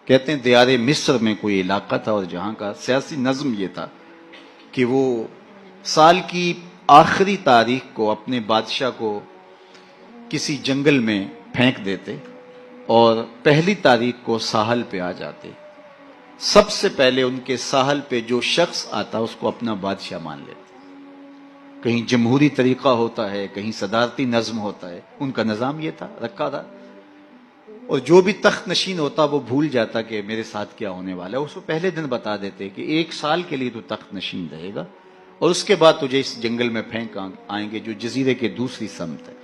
کہتے ہیں دیار مصر میں کوئی علاقہ تھا اور جہاں کا سیاسی نظم یہ تھا کہ وہ سال کی آخری تاریخ کو اپنے بادشاہ کو کسی جنگل میں پھینک دیتے اور پہلی تاریخ کو ساحل پہ آ جاتے. سب سے پہلے ان کے ساحل پہ جو شخص آتا اس کو اپنا بادشاہ مان لیتے. کہیں جمہوری طریقہ ہوتا ہے, کہیں صدارتی نظم ہوتا ہے, ان کا نظام یہ تھا رکھا تھا. اور جو بھی تخت نشین ہوتا وہ بھول جاتا کہ میرے ساتھ کیا ہونے والا ہے. اس کو پہلے دن بتا دیتے کہ 1 سال کے لیے تو تخت نشین رہے گا اور اس کے بعد تجھے اس جنگل میں پھینک آئیں گے جو جزیرے کے دوسری سمت ہے,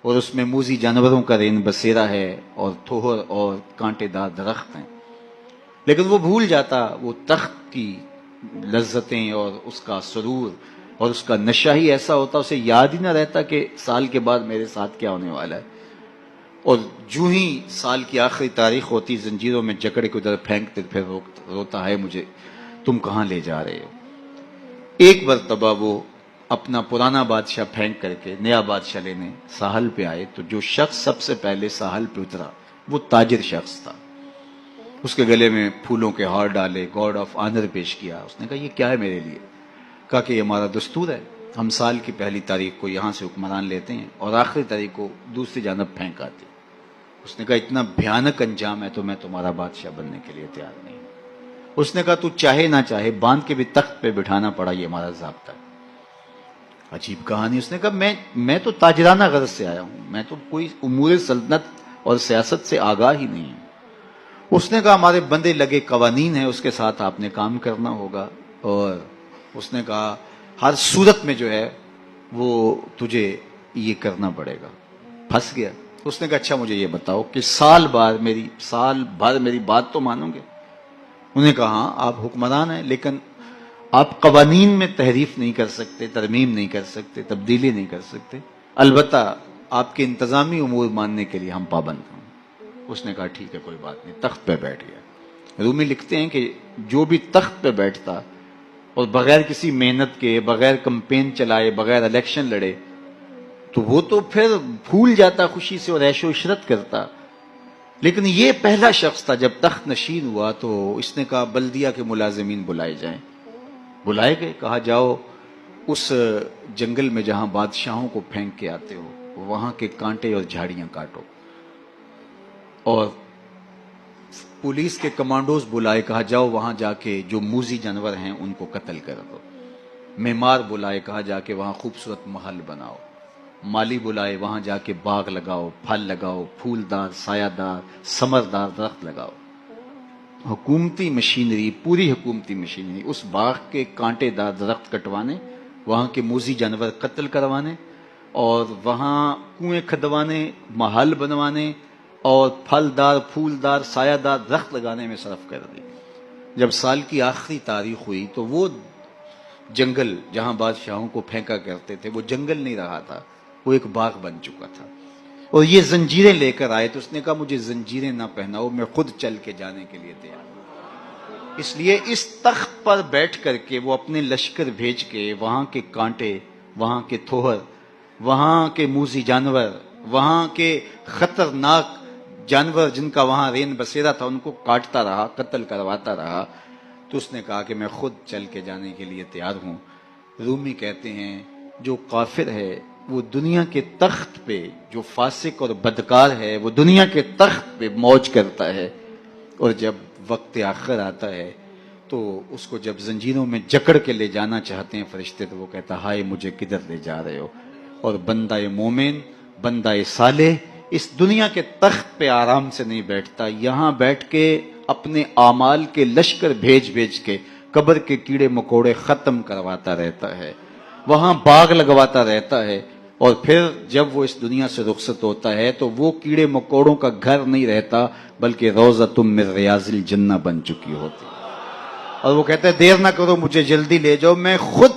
اور اس میں موذی جانوروں کا رین بسیرا ہے اور تھوہر اور کانٹے دار درخت ہیں. لیکن وہ بھول جاتا وہ تخت کی لذتیں اور اس کا سرور اور اس کا نشہ ہی ایسا ہوتا, اسے یاد ہی نہ رہتا کہ سال کے بعد میرے ساتھ کیا ہونے والا ہے. اور جو ہی سال کی آخری تاریخ ہوتی زنجیروں میں جکڑ کے ادھر پھینکتے پھر روتا ہے مجھے تم کہاں لے جا رہے ہو. ایک مرتبہ وہ اپنا پرانا بادشاہ پھینک کر کے نیا بادشاہ لینے ساحل پہ آئے تو جو شخص سب سے پہلے ساحل پہ اترا وہ تاجر شخص تھا. اس کے گلے میں پھولوں کے ہار ڈالے, گارڈ آف آنر پیش کیا. اس نے کہا یہ کیا ہے میرے لیے؟ کہا کہ یہ ہمارا دستور ہے, ہم سال کی پہلی تاریخ کو یہاں سے حکمران لیتے ہیں اور آخری تاریخ کو دوسری جانب پھینک آتے. اس نے کہا اتنا بھیانک انجام ہے تو میں تمہارا بادشاہ بننے کے لیے تیار نہیں. اس نے کہا تو چاہے نہ چاہے باندھ کے بھی تخت پہ بٹھانا پڑا, یہ ہمارا ضابطہ ہے. عجیب کہانی. اس نے کہا میں تو تاجرانہ غرض سے آیا ہوں, میں تو کوئی امور سلطنت اور سیاست سے آگاہ ہی نہیں ہوں. اس نے کہا ہمارے بندے لگے قوانین ہیں, اس کے ساتھ آپ نے کام کرنا ہوگا, اور اس نے کہا ہر صورت میں جو ہے وہ تجھے یہ کرنا پڑے گا. پھنس گیا. اس نے کہا اچھا مجھے یہ بتاؤ کہ سال بھر میری بات تو مانو گے؟ انہوں نے کہا ہاں آپ حکمران ہیں لیکن آپ قوانین میں تحریف نہیں کر سکتے, ترمیم نہیں کر سکتے, تبدیلی نہیں کر سکتے, البتہ آپ کے انتظامی امور ماننے کے لیے ہم پابند ہوں. اس نے کہا ٹھیک ہے کوئی بات نہیں. تخت پہ بیٹھ گیا. رومی لکھتے ہیں کہ جو بھی تخت پہ بیٹھتا اور بغیر کسی محنت کے, بغیر کمپین چلائے, بغیر الیکشن لڑے تو وہ تو پھر بھول جاتا خوشی سے اور عیش و عشرت کرتا. لیکن یہ پہلا شخص تھا جب تخت نشین ہوا تو اس نے کہا بلدیہ کے ملازمین بلائے جائیں. بلائے گئے. کہا جاؤ اس جنگل میں جہاں بادشاہوں کو پھینک کے آتے ہو وہاں کے کانٹے اور جھاڑیاں کاٹو. اور پولیس کے کمانڈوز بلائے. کہا جاؤ وہاں جا کے جو موذی جانور ہیں ان کو قتل کر دو. معمار بلائے. کہا جا کے وہاں خوبصورت محل بناؤ. مالی بلائے. وہاں جا کے باغ لگاؤ, پھل لگاؤ, پھولدار, سایہ دار, ثمردار درخت لگاؤ. حکومتی مشینری, پوری حکومتی مشینری اس باغ کے کانٹے دار درخت کٹوانے, وہاں کے موذی جانور قتل کروانے اور وہاں کنویں کھدوانے, محل بنوانے اور پھلدار, پھولدار, سایہ دار درخت لگانے میں صرف کر دی. جب سال کی آخری تاریخ ہوئی تو وہ جنگل جہاں بادشاہوں کو پھینکا کرتے تھے وہ جنگل نہیں رہا تھا, وہ ایک باغ بن چکا تھا. اور یہ زنجیریں لے کر آئے تو اس نے کہا مجھے زنجیریں نہ پہناؤ, میں خود چل کے جانے کے لیے تیار ہوں. اس لیے اس تخت پر بیٹھ کر کے وہ اپنے لشکر بھیج کے وہاں کے کانٹے, وہاں کے تھوہر, وہاں کے موذی جانور, وہاں کے خطرناک جانور جن کا وہاں رین بسیرا تھا ان کو کاٹتا رہا, قتل کرواتا رہا. تو اس نے کہا کہ میں خود چل کے جانے کے لیے تیار ہوں. رومی کہتے ہیں جو کافر ہے وہ دنیا کے تخت پہ, جو فاسق اور بدکار ہے وہ دنیا کے تخت پہ موج کرتا ہے, اور جب وقت آخر آتا ہے تو اس کو جب زنجیروں میں جکڑ کے لے جانا چاہتے ہیں فرشتے تو وہ کہتا ہائے مجھے کدھر لے جا رہے ہو. اور بندہ مومن, بندہ صالح اس دنیا کے تخت پہ آرام سے نہیں بیٹھتا, یہاں بیٹھ کے اپنے اعمال کے لشکر بھیج بھیج کے قبر کے کیڑے مکوڑے ختم کرواتا رہتا ہے, وہاں باغ لگواتا رہتا ہے. اور پھر جب وہ اس دنیا سے رخصت ہوتا ہے تو وہ کیڑے مکوڑوں کا گھر نہیں رہتا بلکہ روضۃ من ریاض الجنہ بن چکی ہوتی. اور وہ کہتا ہے دیر نہ کرو مجھے جلدی لے جاؤ, میں خود